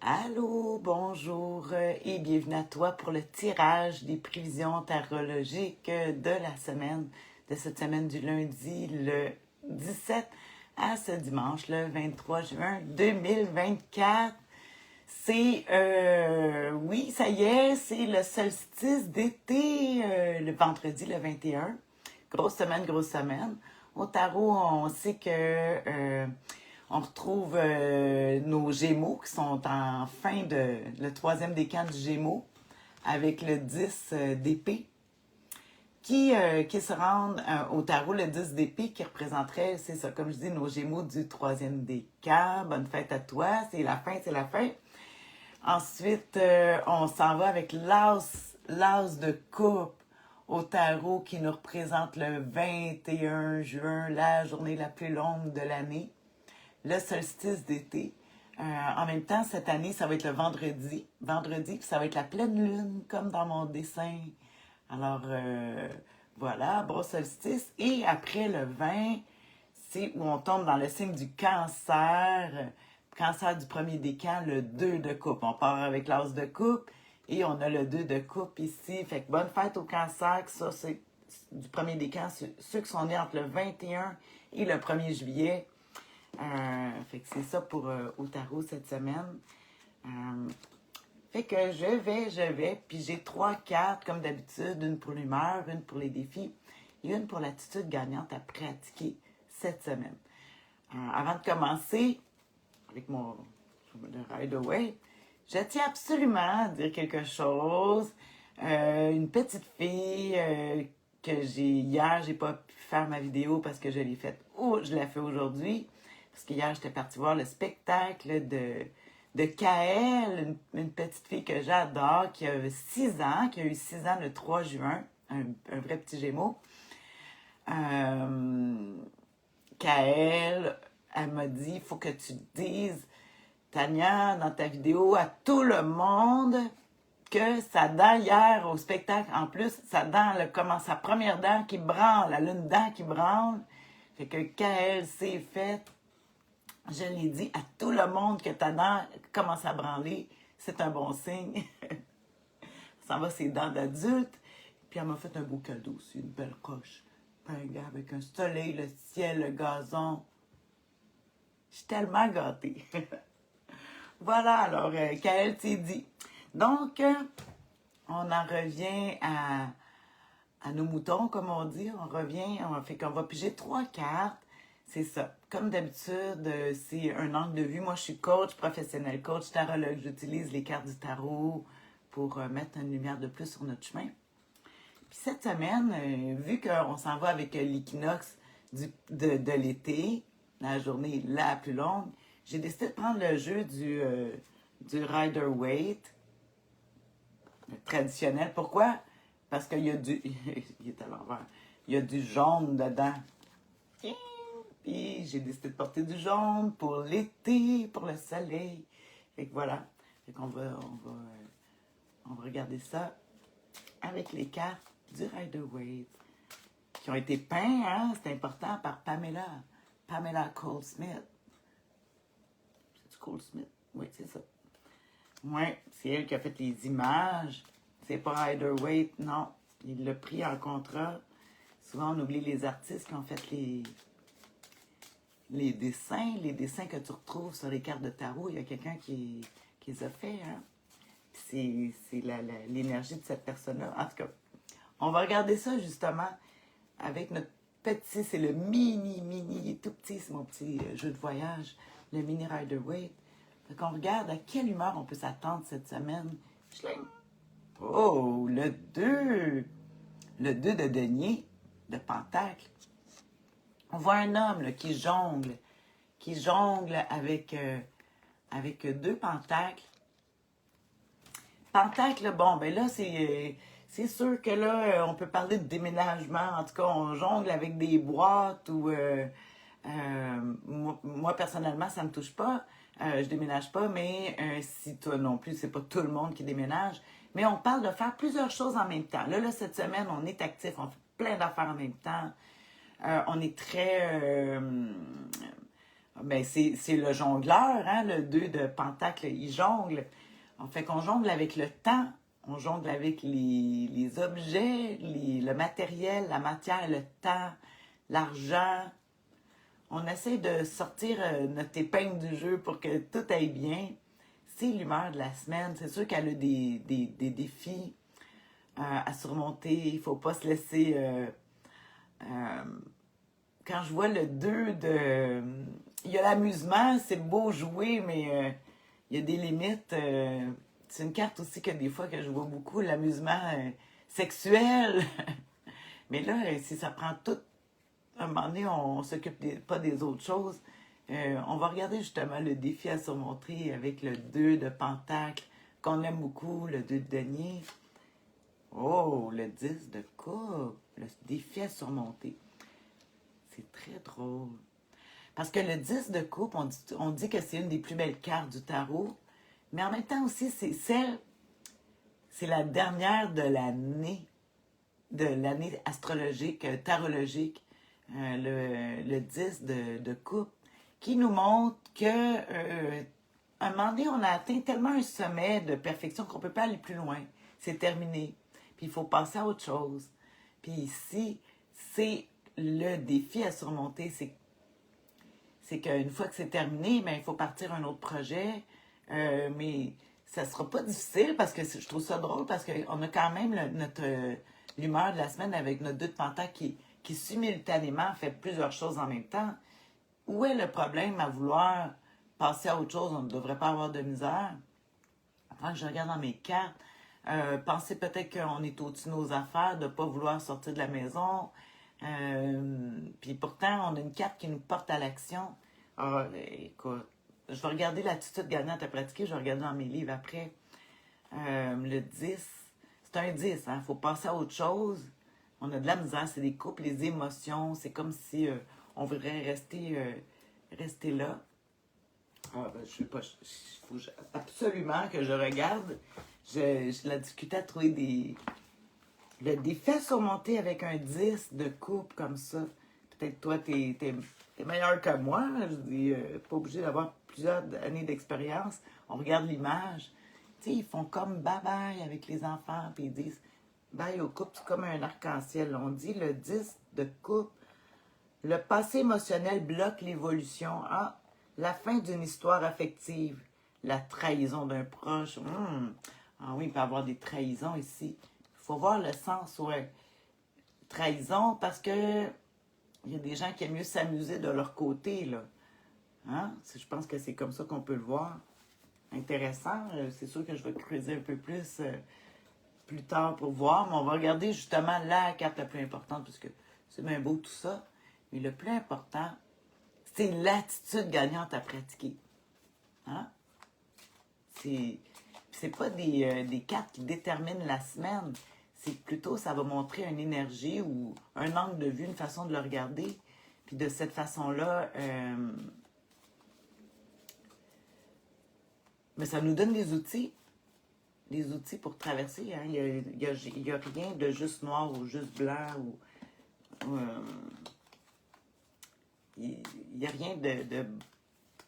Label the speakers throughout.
Speaker 1: Allô, bonjour et bienvenue à toi pour le tirage des prévisions tarologiques de cette semaine du lundi le 17 à ce dimanche le 23 juin 2024. Oui, ça y est, c'est le solstice d'été, le vendredi le 21. Grosse semaine, grosse semaine. Au tarot, on sait que on retrouve nos Gémeaux qui sont en fin de le troisième décan du Gémeaux avec le 10 d'épée qui se rendent au tarot, le 10 d'épée qui représenterait, c'est ça, comme je dis, nos Gémeaux du troisième décan. Bonne fête à toi, c'est la fin, c'est la fin. Ensuite, on s'en va avec l'as de coupe au tarot qui nous représente le 21 juin, la journée la plus longue de l'année, le solstice d'été. En même temps, cette année, ça va être le vendredi. Vendredi, puis ça va être la pleine lune, comme dans mon dessin. Alors, voilà, bon solstice. Et après le 20, c'est où on tombe dans le signe du cancer. Cancer du premier décan, le 2 de coupe. On part avec l'as de coupe et on a le 2 de coupe ici. Fait que bonne fête au cancer, ça c'est du premier décan. Ceux qui sont nés entre le 21 et le 1er juillet. Fait que c'est ça pour au tarot cette semaine. Fait que je vais, puis j'ai 3 cartes comme d'habitude, une pour l'humeur, une pour les défis et une pour l'attitude gagnante à pratiquer cette semaine. Avant de commencer, avec le Rider-Waite, je tiens absolument à dire quelque chose. Une petite fille que hier, j'ai pas pu faire ma vidéo parce que je l'ai faite, je l'ai fait aujourd'hui. Parce qu'hier, j'étais partie voir le spectacle de Kael, une petite fille que j'adore, qui a 6 ans, qui a eu 6 ans le 3 juin, un vrai petit Gémeaux. Kael, elle m'a dit, il faut que tu dises, Tania, dans ta vidéo, à tout le monde, que sa dent hier au spectacle, en plus, sa dent, commence sa première dent qui branle, elle a une dent qui branle. Fait que Kael s'est faite. Je l'ai dit à tout le monde que ta dent commence à branler. C'est un bon signe. Ça va, ses dents d'adulte. Puis elle m'a fait un beau cadeau aussi, une belle coche. Puis un gars avec un soleil, le ciel, le gazon. Je suis tellement gâtée. Voilà, alors, Kael s'est dit. Donc, on en revient à nos moutons, comme on dit. Fait qu'on va piger 3 cartes. C'est ça. Comme d'habitude, c'est un angle de vue. Moi, je suis coach professionnel, coach tarologue. J'utilise les cartes du tarot pour mettre une lumière de plus sur notre chemin. Puis cette semaine, vu qu'on s'en va avec l'équinoxe de l'été, la journée la plus longue, j'ai décidé de prendre le jeu du Rider-Waite traditionnel. Pourquoi? Parce qu'il y a du... il est à l'envers. Il y a du jaune dedans. Puis j'ai décidé de porter du jaune pour l'été, pour le soleil. Fait que voilà. Fait qu'on on va regarder ça avec les cartes du Rider-Waite qui ont été peints, hein, c'est important, par Pamela Goldsmith. C'est-tu Goldsmith? Oui, c'est ça. Oui, c'est elle qui a fait les images. C'est pas Rider-Waite, non. Il l'a pris en contrat. Souvent, on oublie les artistes qui ont fait les dessins que tu retrouves sur les cartes de tarot. Il y a quelqu'un qui les a fait, hein. C'est l'énergie de cette personne-là. En tout cas, on va regarder ça justement avec notre petit, c'est le mini, tout petit, c'est mon petit jeu de voyage, le mini Rider-Waite. Fait qu'on regarde à quelle humeur on peut s'attendre cette semaine. Oh, le 2 de denier, de pentacle. On voit un homme là, qui jongle avec 2 pentacles. Pentacle, bon, ben là, c'est sûr que là, on peut parler de déménagement. En tout cas, on jongle avec des boîtes ou... moi, personnellement, ça ne me touche pas. Je déménage pas, mais si toi non plus, c'est pas tout le monde qui déménage. Mais on parle de faire plusieurs choses en même temps. Là, cette semaine, on est actif, on fait plein d'affaires en même temps. On est très... Ben, c'est le jongleur, hein, le 2 de Pentacle, il jongle. En fait qu'on jongle avec le temps, on jongle avec les objets, le matériel, la matière, le temps, l'argent. On essaie de sortir notre épingle du jeu pour que tout aille bien. C'est l'humeur de la semaine. C'est sûr qu'elle a des défis à surmonter. Il ne faut pas se laisser... euh, quand je vois le 2 de... Il y a l'amusement, c'est beau jouer, mais il y a des limites. C'est une carte aussi que des fois que je vois beaucoup, l'amusement sexuel. Mais là, si ça prend tout, à un moment donné, on ne s'occupe pas des autres choses. On va regarder justement le défi à surmonter avec le 2 de Pentacle, qu'on aime beaucoup, le 2 de Denier. Oh, le 10 de Coupe, le défi à surmonter. C'est très drôle. Parce que le 10 de coupe, on dit que c'est une des plus belles cartes du tarot, mais en même temps aussi, c'est la dernière de l'année astrologique, tarologique, le 10 de coupe, qui nous montre que, à un moment donné, on a atteint tellement un sommet de perfection qu'on ne peut pas aller plus loin. C'est terminé. Puis il faut passer à autre chose. Puis ici, c'est le défi à surmonter, c'est qu'une fois que c'est terminé, ben, il faut partir à un autre projet. Mais ça sera pas difficile parce que je trouve ça drôle parce qu'on a quand même l'humeur de la semaine avec notre 2 de Pentacle qui simultanément fait plusieurs choses en même temps. Où est le problème à vouloir passer à autre chose? On ne devrait pas avoir de misère. Quand je regarde dans mes cartes, pensez peut-être qu'on est au-dessus de nos affaires, de ne pas vouloir sortir de la maison. Puis pourtant, on a une carte qui nous porte à l'action. Ah, écoute, je vais regarder l'attitude gagnante à pratiquer, je vais regarder dans mes livres après. Le 10, c'est un 10, hein? Il faut passer à autre chose. On a de la misère, c'est des couples, les émotions, c'est comme si on voudrait rester là. Ah, ben, je sais pas, il faut absolument que je regarde. J'ai la difficulté à trouver le défi à surmonter avec un 10 de coupe comme ça. Peut-être toi, t'es meilleur que moi. Je dis, pas obligé d'avoir plusieurs années d'expérience. On regarde l'image. Tu sais, ils font comme bye-bye avec les enfants, puis ils disent bye au couple, c'est comme un arc-en-ciel. On dit le 10 de coupe. Le passé émotionnel bloque l'évolution. Ah, la fin d'une histoire affective. La trahison d'un proche. Ah oui, il peut y avoir des trahisons ici. Il faut voir le sens, ouais. Trahison, parce que il y a des gens qui aiment mieux s'amuser de leur côté, là. Hein? Je pense que c'est comme ça qu'on peut le voir. Intéressant. C'est sûr que je vais creuser un peu plus tard pour voir, mais on va regarder justement la carte la plus importante, parce que c'est bien beau tout ça. Mais le plus important, c'est l'attitude gagnante à pratiquer. Hein? C'est pas des cartes qui déterminent la semaine. C'est plutôt, ça va montrer une énergie ou un angle de vue, une façon de le regarder. Puis de cette façon-là, mais ça nous donne des outils pour traverser. Hein. Il y a rien de juste noir ou juste blanc. Il n'y a rien de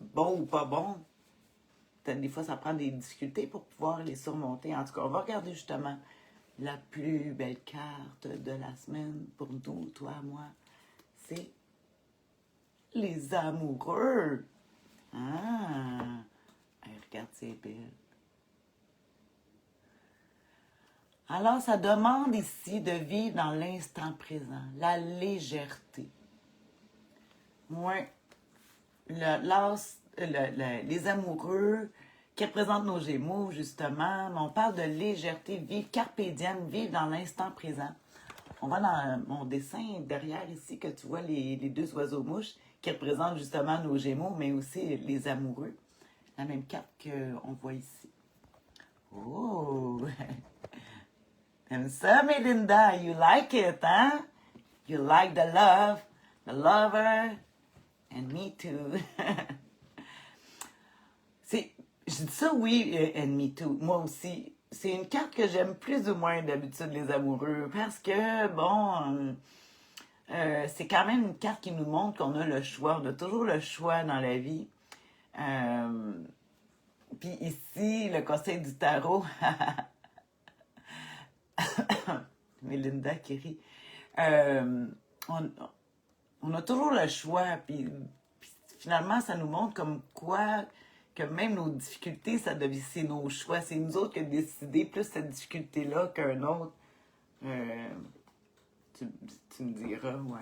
Speaker 1: bon ou pas bon. Des fois, ça prend des difficultés pour pouvoir les surmonter. En tout cas, on va regarder justement la plus belle carte de la semaine pour nous, toi, moi. C'est les amoureux. Ah! Hey, regarde, c'est belle. Alors, ça demande ici de vivre dans l'instant présent, la légèreté. Ouais. Les amoureux qui représentent nos Gémeaux, justement. On parle de légèreté, vivre carpe diem, vivre dans l'instant présent. On va dans mon dessin derrière ici, que tu vois les 2 oiseaux-mouches qui représentent justement nos Gémeaux, mais aussi les amoureux. La même carte qu'on voit ici. Oh! T'aimes ça, Melinda? You like it, hein? You like the love, the lover, and me too. Je dis ça, oui, and me too. Moi aussi. C'est une carte que j'aime plus ou moins d'habitude, les amoureux, parce que, bon, C'est quand même une carte qui nous montre qu'on a le choix. On a toujours le choix dans la vie. Euh, Puis ici, le conseil du tarot, Mélinda qui rit, euh, on, on a toujours le choix. Puis finalement, ça nous montre comme quoi que même nos difficultés, c'est nos choix. C'est nous autres qui avons décidé plus cette difficulté-là qu'un autre. Euh, tu, tu me diras, ouais.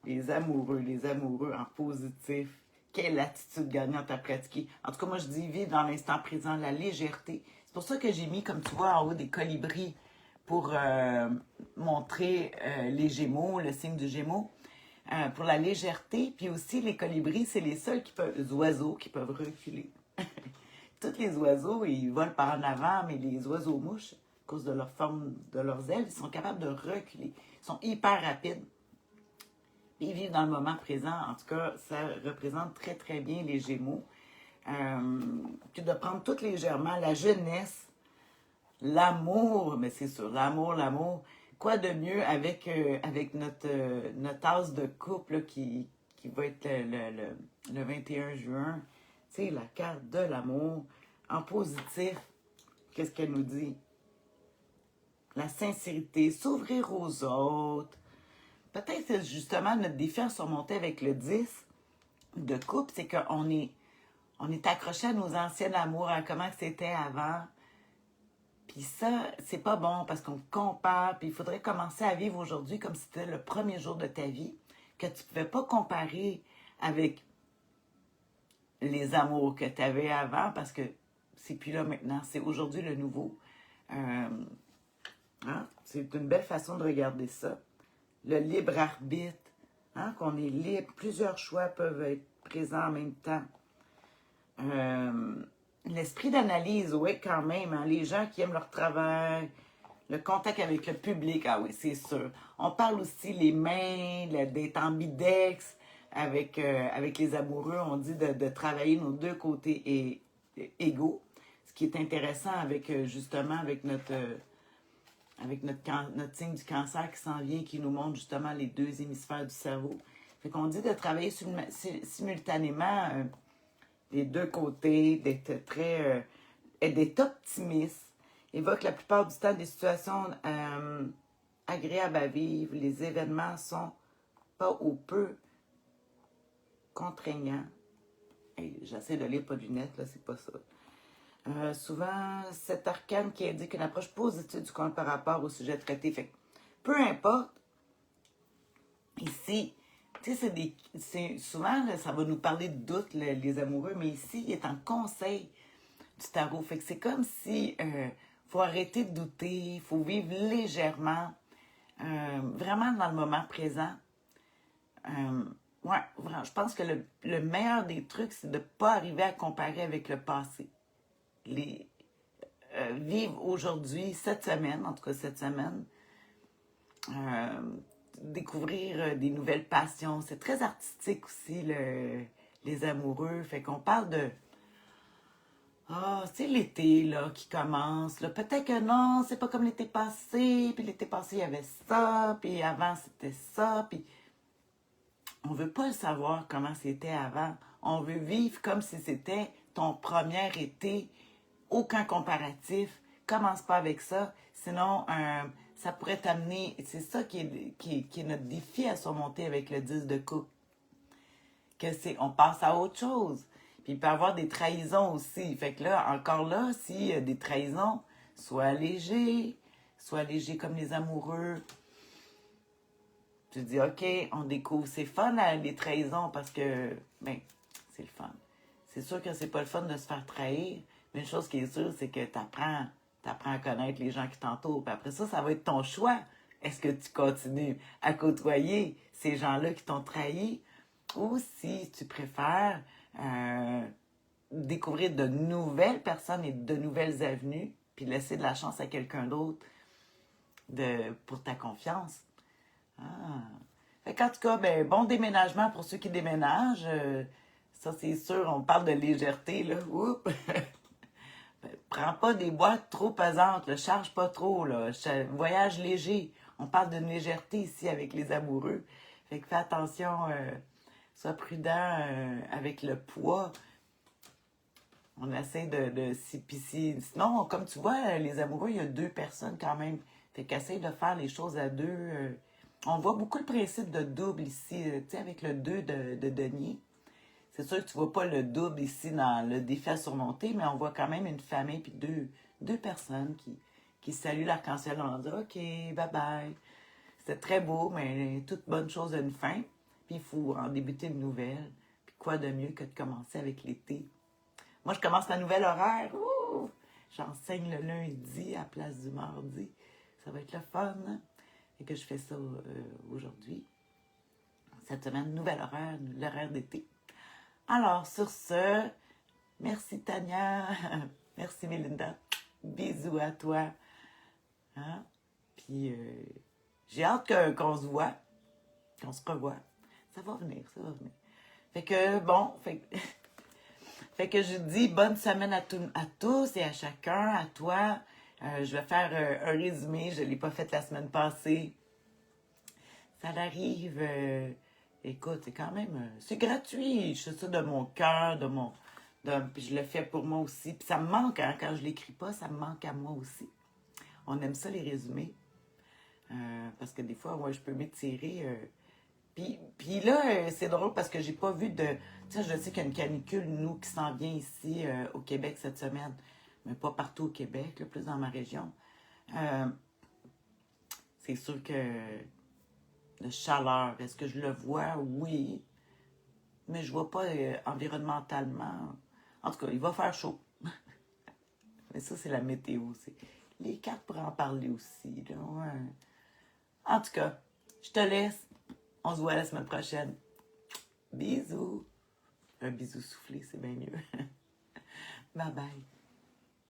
Speaker 1: Les amoureux en positif. Quelle attitude gagnante à pratiquer. En tout cas, moi, je dis vivre dans l'instant présent, la légèreté. C'est pour ça que j'ai mis, comme tu vois, en haut des colibris pour montrer les Gémeaux, le signe du Gémeaux, pour la légèreté. Puis aussi, les colibris, c'est les seuls les oiseaux qui peuvent reculer. Tous les oiseaux, ils volent par en avant, mais les oiseaux-mouches, à cause de leur forme, de leurs ailes, ils sont capables de reculer. Ils sont hyper rapides. Ils vivent dans le moment présent. En tout cas, ça représente très, très bien les Gémeaux. Puis de prendre tout légèrement la jeunesse, l'amour, mais c'est sûr, l'amour. Quoi de mieux avec notre tasse de couple là, qui va être le 21 juin. Tu sais, la carte de l'amour. En positif, qu'est-ce qu'elle nous dit? La sincérité, s'ouvrir aux autres. Peut-être que justement notre défi à surmonter avec le 10 de couple, c'est on est accroché à nos anciens amours, à comment c'était avant. Puis ça, c'est pas bon parce qu'on compare. Puis il faudrait commencer à vivre aujourd'hui comme si c'était le premier jour de ta vie, que tu pouvais pas comparer avec les amours que tu avais avant parce que c'est plus là maintenant. C'est aujourd'hui le nouveau. Hein? C'est une belle façon de regarder ça. Le libre arbitre, hein? Qu'on est libre. Plusieurs choix peuvent être présents en même temps. L'esprit d'analyse, oui, quand même. Hein? Les gens qui aiment leur travail, le contact avec le public, ah oui, c'est sûr. On parle aussi les mains, d'être ambidex avec les amoureux. On dit de travailler nos deux côtés égaux. Ce qui est intéressant justement avec notre signe du cancer qui s'en vient, qui nous montre justement les deux hémisphères du cerveau. Fait qu'on dit de travailler simultanément les deux côtés, d'être optimiste, évoque la plupart du temps des situations agréables à vivre. Les événements sont pas ou peu contraignants. Hey, j'essaie de lire pas de lunettes, là, c'est pas ça. Souvent, cet arcane qui indique une approche positive du compte par rapport au sujet traité. Fait que, peu importe, ici, tu sais, souvent, là, ça va nous parler de doute, les amoureux, mais ici, il est en conseil du tarot. Fait que c'est comme si faut arrêter de douter, il faut vivre légèrement, vraiment dans le moment présent. Ouais, je pense que le meilleur des trucs, c'est de ne pas arriver à comparer avec le passé. Vivre aujourd'hui, cette semaine, en tout cas cette semaine, découvrir des nouvelles passions. C'est très artistique aussi, les amoureux. Fait qu'on parle de... Ah, c'est l'été, là, qui commence. Là. Peut-être que non, c'est pas comme l'été passé. Puis l'été passé, il y avait ça. Puis avant, c'était ça. Puis on veut pas le savoir comment c'était avant. On veut vivre comme si c'était ton premier été. Aucun comparatif. Commence pas avec ça. Sinon, ça pourrait t'amener... C'est ça qui est notre défi à surmonter avec le 10 de coupe. On passe à autre chose. Puis il peut y avoir des trahisons aussi. Fait que là, encore là, s'il y a des trahisons, sois léger comme les amoureux. Tu dis, OK, on découvre. C'est fun, les trahisons, parce que, ben, c'est le fun. C'est sûr que c'est pas le fun de se faire trahir, mais une chose qui est sûre, c'est que t'apprends à connaître les gens qui t'entourent. Puis après ça, ça va être ton choix. Est-ce que tu continues à côtoyer ces gens-là qui t'ont trahi? Ou si tu préfères découvrir de nouvelles personnes et de nouvelles avenues, puis laisser de la chance à quelqu'un d'autre pour ta confiance. Ah. Fait qu'en tout cas, ben, bon déménagement pour ceux qui déménagent. Ça, c'est sûr, on parle de légèreté, là. Oups! Ben, prends pas des boîtes trop pesantes, là. Charge pas trop, là. Voyage léger. On parle d'une légèreté ici avec les amoureux. Fait que fais attention, sois prudent avec le poids. On essaie sinon, comme tu vois, les amoureux, il y a deux personnes quand même. Fait qu'essaye de faire les choses à deux. On voit beaucoup le principe de double ici, tu sais, avec le 2 de denier. C'est sûr que tu vois pas le double ici dans le défi à surmonter, mais on voit quand même une famille puis deux personnes qui saluent l'arc-en-ciel. On dit OK, bye bye. C'était très beau, mais toute bonne chose a une fin. Puis il faut en débuter une nouvelle. Puis quoi de mieux que de commencer avec l'été? Moi, je commence ma nouvelle horaire. Ouh! J'enseigne le lundi à la place du mardi. Ça va être le fun. Et que je fais ça aujourd'hui. Cette semaine, nouvelle horaire, l'horaire d'été. Alors, sur ce, merci Tania. Merci Mélinda. Bisous à toi. Hein? Puis, j'ai hâte qu'on se voit, qu'on se revoie. Ça va venir, ça va venir. Fait que, bon, fait que je dis bonne semaine à tous et à chacun, à toi. Je vais faire un résumé, je ne l'ai pas fait la semaine passée. Ça arrive, écoute, c'est quand même, c'est gratuit. Je fais ça de mon cœur, puis je le fais pour moi aussi. Puis ça me manque, hein, quand je l'écris pas, ça me manque à moi aussi. On aime ça les résumés. Parce que des fois, ouais, je peux m'étirer. Puis là, c'est drôle parce que j'ai pas vu de... Tu sais, je sais qu'il y a une canicule, nous, qui s'en vient ici au Québec cette semaine. Mais pas partout au Québec, là, plus dans ma région. C'est sûr que de chaleur, est-ce que je le vois? Oui. Mais je vois pas environnementalement. En tout cas, il va faire chaud. Mais ça, c'est la météo. Les cartes pourraient en parler aussi. Là, ouais. En tout cas, je te laisse. On se voit la semaine prochaine. Bisous. Un bisou soufflé, c'est bien mieux. Bye bye.